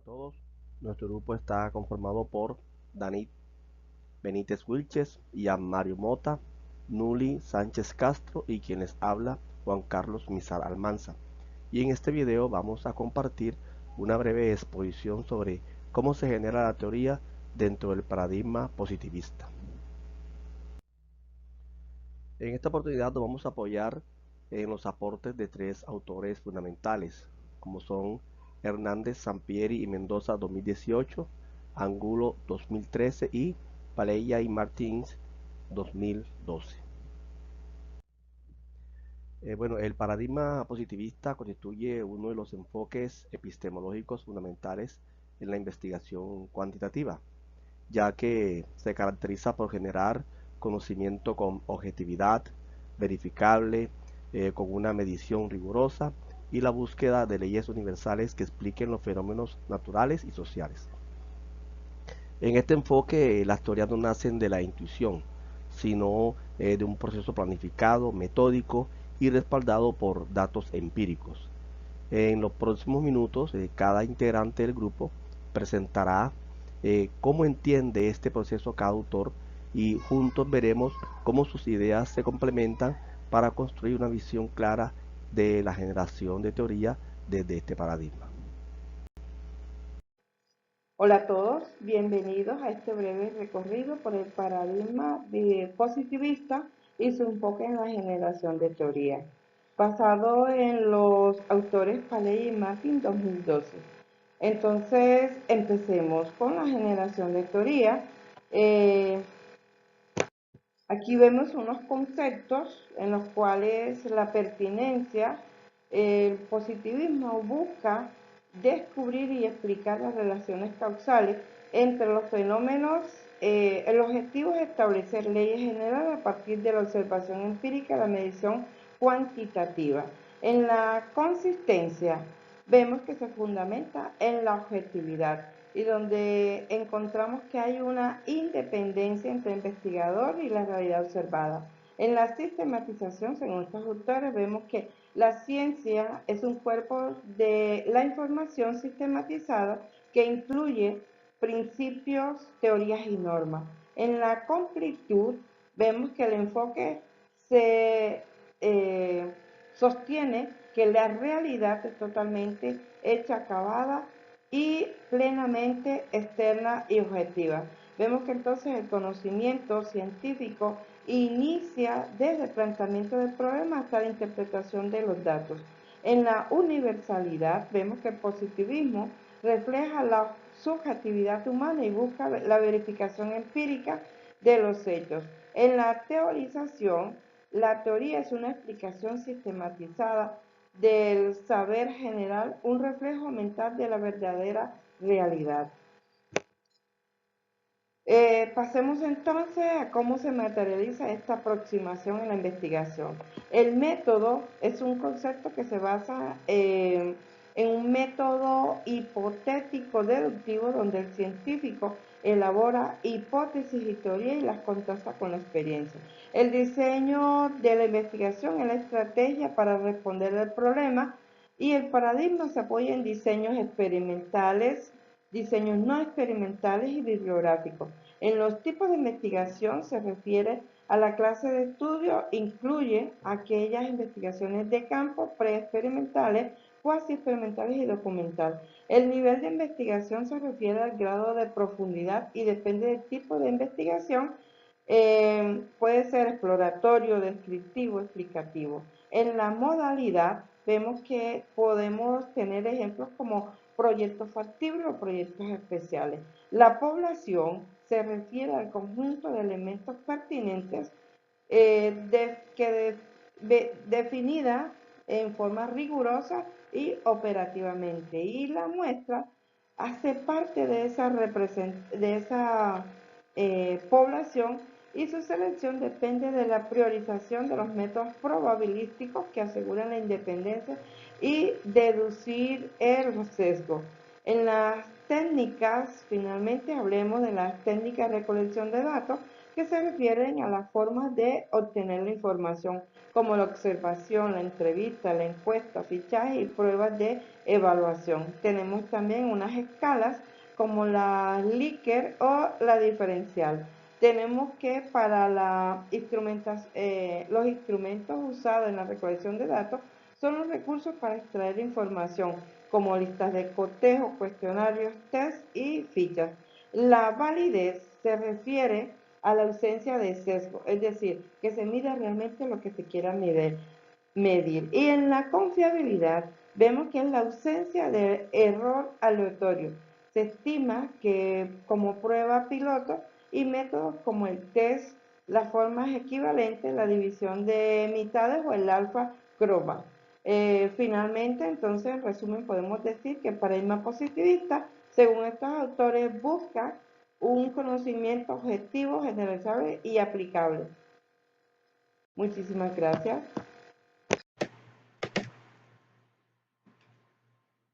a todos. Nuestro grupo está conformado por Danit Benítez Wilches, Ian Mario Mota, Nuli Sánchez Castro y quien les habla, Juan Carlos Mizar Almanza. Y en este video vamos a compartir una breve exposición sobre cómo se genera la teoría dentro del paradigma positivista. En esta oportunidad nos vamos a apoyar en los aportes de tres autores fundamentales, como son Hernández, Sampieri y Mendoza 2018, Angulo 2013 y Paleya y Martins 2012. El paradigma positivista constituye uno de los enfoques epistemológicos fundamentales en la investigación cuantitativa, ya que se caracteriza por generar conocimiento con objetividad, verificable, con una medición rigurosa y la búsqueda de leyes universales que expliquen los fenómenos naturales y sociales. En este enfoque, las teorías no nacen de la intuición, sino de un proceso planificado, metódico y respaldado por datos empíricos. En los próximos minutos, cada integrante del grupo presentará cómo entiende este proceso cada autor y juntos veremos cómo sus ideas se complementan para construir una visión clara de la generación de teoría desde este paradigma. Hola a todos, bienvenidos a este breve recorrido por el paradigma positivista y su enfoque en la generación de teoría, basado en los autores Paley y Martin 2012. Entonces, empecemos con la generación de teoría. Aquí vemos unos conceptos en los cuales la pertinencia, el positivismo busca descubrir y explicar las relaciones causales entre los fenómenos. El objetivo es establecer leyes generales a partir de la observación empírica y la medición cuantitativa. En la consistencia vemos que se fundamenta en la objetividad y donde encontramos que hay una independencia entre el investigador y la realidad observada. En la sistematización, según estos autores, vemos que la ciencia es un cuerpo de la información sistematizada que incluye principios, teorías y normas. En la completud, vemos que el enfoque se sostiene que la realidad es totalmente hecha, acabada y plenamente externa y objetiva. Vemos que entonces el conocimiento científico inicia desde el planteamiento del problema hasta la interpretación de los datos. En la universalidad vemos que el positivismo refleja la subjetividad humana y busca la verificación empírica de los hechos. En la teorización, la teoría es una explicación sistematizada del saber general, un reflejo mental de la verdadera realidad. Pasemos entonces a cómo se materializa esta aproximación en la investigación. El método es un concepto que se basa en un método hipotético deductivo donde el científico elabora hipótesis y teoría y las contrasta con la experiencia. El diseño de la investigación es la estrategia para responder al problema y el paradigma se apoya en diseños experimentales, diseños no experimentales y bibliográficos. En los tipos de investigación se refiere a la clase de estudio, incluye aquellas investigaciones de campo preexperimentales, cuasi experimentales y documentales. El nivel de investigación se refiere al grado de profundidad y depende del tipo de investigación. Puede ser exploratorio, descriptivo, explicativo. En la modalidad vemos que podemos tener ejemplos como proyectos factibles o proyectos especiales. La población se refiere al conjunto de elementos pertinentes definida en forma rigurosa y operativamente. Y la muestra hace parte de esa población y su selección depende de la priorización de los métodos probabilísticos que aseguran la independencia y deducir el sesgo. En las técnicas, finalmente hablemos de las técnicas de recolección de datos. que se refieren a las formas de obtener la información, como la observación, la entrevista, la encuesta, fichaje y pruebas de evaluación. Tenemos también unas escalas como la Likert o la diferencial. Tenemos que para los instrumentos usados en la recolección de datos son los recursos para extraer información, como listas de cotejo, cuestionarios, test y fichas. La validez se refiere a la ausencia de sesgo, es decir, que se mide realmente lo que se quiera medir. Y en la confiabilidad vemos que es la ausencia de error aleatorio. Se estima que como prueba piloto y métodos como el test, las formas equivalentes, la división de mitades o el alfa croma. Finalmente, entonces, en resumen, podemos decir que el paradigma positivista, según estos autores, busca un conocimiento objetivo, generalizable y aplicable. Muchísimas gracias.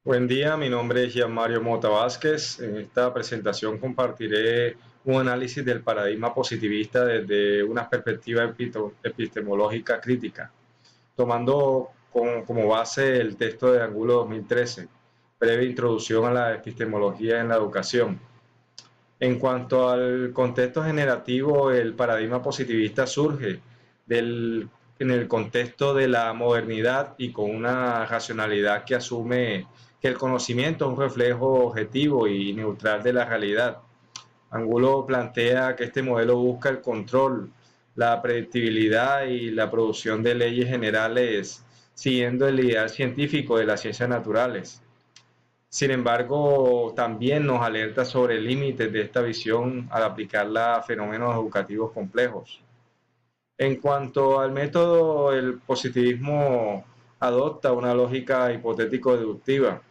Buen día, mi nombre es Gian Mario Mota Vázquez. En esta presentación compartiré un análisis del paradigma positivista desde una perspectiva epistemológica crítica, tomando como base el texto de Angulo 2013, breve introducción a la epistemología en la educación. En cuanto al contexto generativo, el paradigma positivista surge en el contexto de la modernidad y con una racionalidad que asume que el conocimiento es un reflejo objetivo y neutral de la realidad. Angulo plantea que este modelo busca el control, la predictibilidad y la producción de leyes generales siguiendo el ideal científico de las ciencias naturales. Sin embargo, también nos alerta sobre límites de esta visión al aplicarla a fenómenos educativos complejos. En cuanto al método, el positivismo adopta una lógica hipotético-deductiva.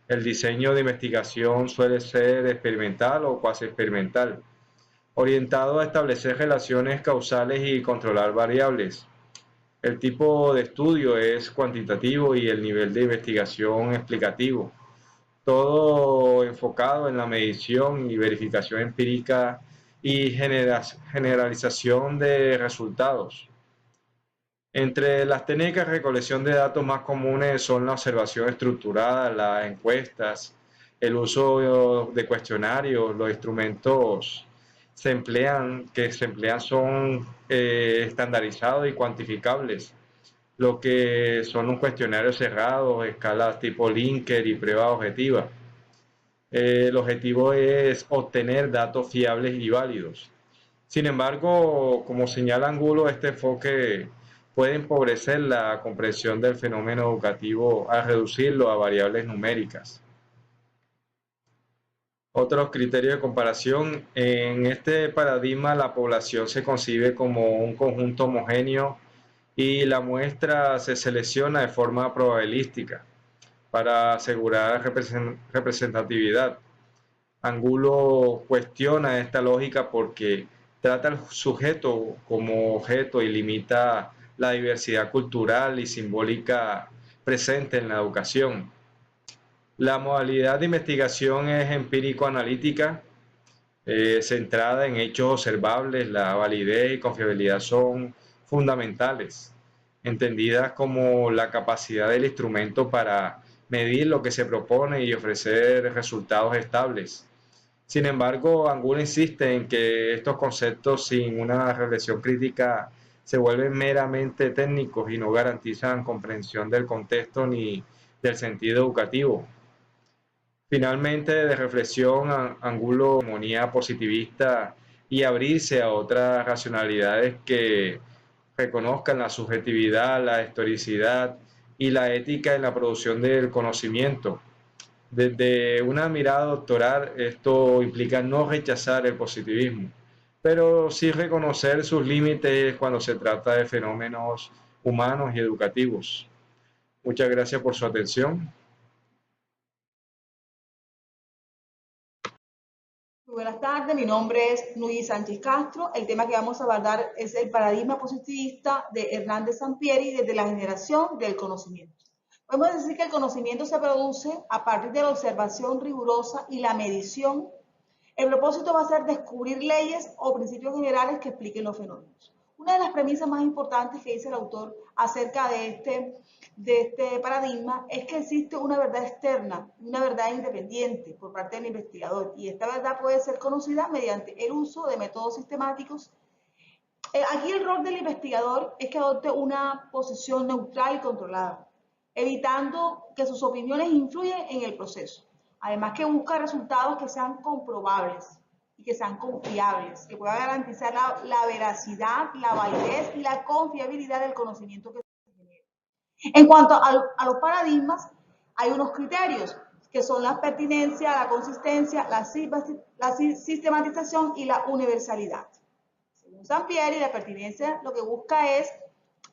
El diseño de investigación suele ser experimental o cuasi experimental, orientado a establecer relaciones causales y controlar variables. El tipo de estudio es cuantitativo y el nivel de investigación explicativo, todo enfocado en la medición y verificación empírica y generalización de resultados. Entre las técnicas de recolección de datos más comunes son la observación estructurada, las encuestas, el uso de cuestionarios, los instrumentos que se emplean son estandarizados y cuantificables, lo que son un cuestionario cerrado, escalas tipo Likert y prueba objetiva. El objetivo es obtener datos fiables y válidos. Sin embargo, como señala Angulo, este enfoque puede empobrecer la comprensión del fenómeno educativo al reducirlo a variables numéricas. Otros criterios de comparación. En este paradigma, la población se concibe como un conjunto homogéneo y la muestra se selecciona de forma probabilística para asegurar representatividad. Angulo cuestiona esta lógica porque trata al sujeto como objeto y limita la diversidad cultural y simbólica presente en la educación. La modalidad de investigación es empírico-analítica, centrada en hechos observables. La validez y confiabilidad son fundamentales, entendidas como la capacidad del instrumento para medir lo que se propone y ofrecer resultados estables. Sin embargo, Angulo insiste en que estos conceptos sin una reflexión crítica se vuelven meramente técnicos y no garantizan comprensión del contexto ni del sentido educativo. Finalmente, de reflexión, Angulo armonía positivista y abrirse a otras racionalidades que reconozcan la subjetividad, la historicidad y la ética en la producción del conocimiento. Desde una mirada doctoral, esto implica no rechazar el positivismo, pero sí reconocer sus límites cuando se trata de fenómenos humanos y educativos. Muchas gracias por su atención. Buenas tardes, mi nombre es Luis Sánchez Castro. El tema que vamos a abordar es el paradigma positivista de Hernández Sampieri desde la generación del conocimiento. Podemos decir que el conocimiento se produce a partir de la observación rigurosa y la medición El propósito va a ser descubrir leyes o principios generales que expliquen los fenómenos. Una de las premisas más importantes que dice el autor acerca de este paradigma es que existe una verdad externa, una verdad independiente por parte del investigador, y esta verdad puede ser conocida mediante el uso de métodos sistemáticos. Aquí el rol del investigador es que adopte una posición neutral y controlada, evitando que sus opiniones influyan en el proceso. Además que busca resultados que sean comprobables y que sean confiables, que puedan garantizar la veracidad, la validez y la confiabilidad del conocimiento que se genera. En cuanto a los paradigmas, hay unos criterios que son la pertinencia, la consistencia, la sistematización y la universalidad. Según Sampieri, la pertinencia lo que busca es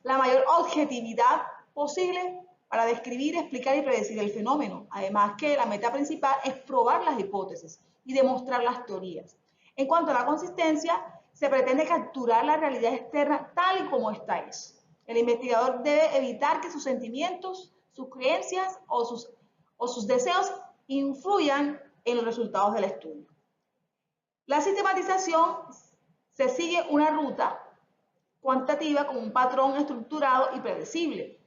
la mayor objetividad posible para describir, explicar y predecir el fenómeno. Además que la meta principal es probar las hipótesis y demostrar las teorías. En cuanto a la consistencia, se pretende capturar la realidad externa tal y como esta es. El investigador debe evitar que sus sentimientos, sus creencias o sus deseos influyan en los resultados del estudio. La sistematización se sigue una ruta cuantitativa con un patrón estructurado y predecible.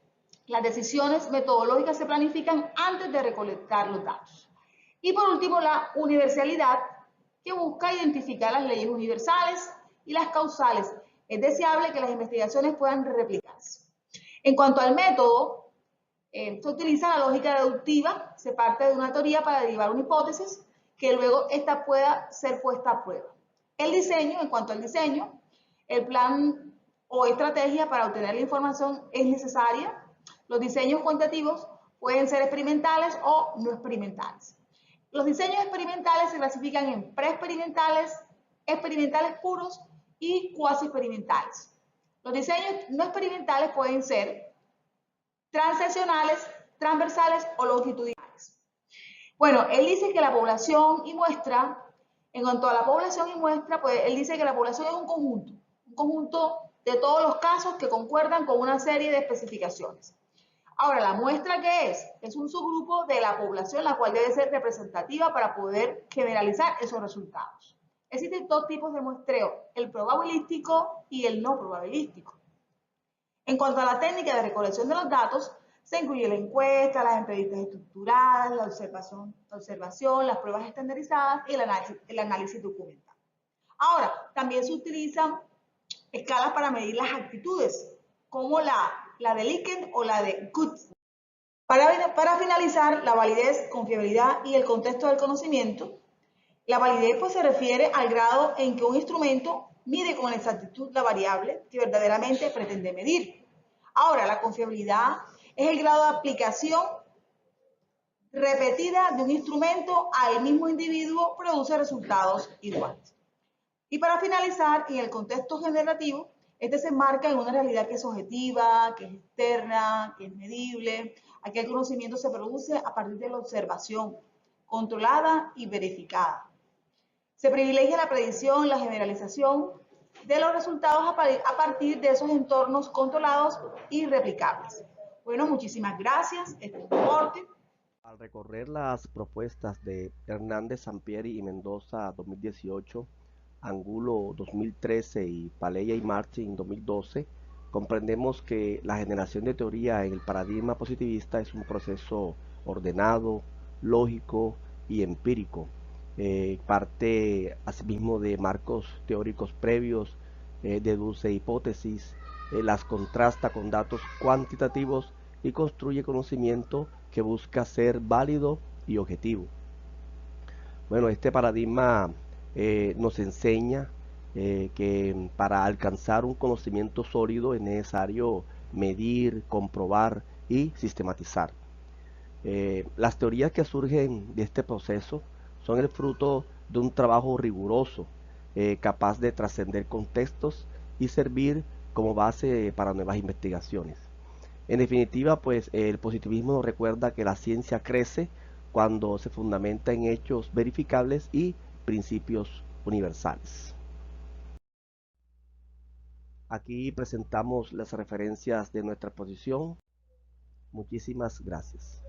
Las decisiones metodológicas se planifican antes de recolectar los datos. Y por último, la universalidad, que busca identificar las leyes universales y las causales. Es deseable que las investigaciones puedan replicarse. En cuanto al método, se utiliza la lógica deductiva, se parte de una teoría para derivar una hipótesis que luego esta pueda ser puesta a prueba. El diseño, en cuanto al diseño, el plan o estrategia para obtener la información es necesaria. Los diseños cuantitativos pueden ser experimentales o no experimentales. Los diseños experimentales se clasifican en preexperimentales, experimentales puros y cuasi experimentales. Los diseños no experimentales pueden ser transaccionales, transversales o longitudinales. Bueno, él dice que la población y muestra, en cuanto a la población y muestra, pues él dice que la población es un conjunto de todos los casos que concuerdan con una serie de especificaciones. Ahora, ¿la muestra qué es? Es un subgrupo de la población, la cual debe ser representativa para poder generalizar esos resultados. Existen dos tipos de muestreo, el probabilístico y el no probabilístico. En cuanto a la técnica de recolección de los datos, se incluye la encuesta, las entrevistas estructuradas, la observación, las pruebas estandarizadas y el análisis documental. Ahora, también se utilizan escalas para medir las actitudes, como la de Likert o la de Guth. Para finalizar, la validez, confiabilidad y el contexto del conocimiento. La validez pues, se refiere al grado en que un instrumento mide con exactitud la variable que verdaderamente pretende medir. Ahora, la confiabilidad es el grado de aplicación repetida de un instrumento al mismo individuo produce resultados iguales. Y para finalizar, en el contexto generativo, este se enmarca en una realidad que es objetiva, que es externa, que es medible. Aquí el conocimiento se produce a partir de la observación, controlada y verificada. Se privilegia la predicción, la generalización de los resultados a partir de esos entornos controlados y replicables. Bueno, muchísimas gracias. Este es un reporte. Al recorrer las propuestas de Hernández, Sampieri y Mendoza 2018, Angulo 2013 y Paleya y Martin 2012, comprendemos que la generación de teoría en el paradigma positivista es un proceso ordenado, lógico y empírico. Parte asimismo de marcos teóricos previos, deduce hipótesis, las contrasta con datos cuantitativos y construye conocimiento que busca ser válido y objetivo. Bueno, este paradigma nos enseña que para alcanzar un conocimiento sólido es necesario medir, comprobar y sistematizar. Las teorías que surgen de este proceso son el fruto de un trabajo riguroso, capaz de trascender contextos y servir como base para nuevas investigaciones. En definitiva, pues el positivismo nos recuerda que la ciencia crece cuando se fundamenta en hechos verificables y principios universales. Aquí presentamos las referencias de nuestra exposición. Muchísimas gracias.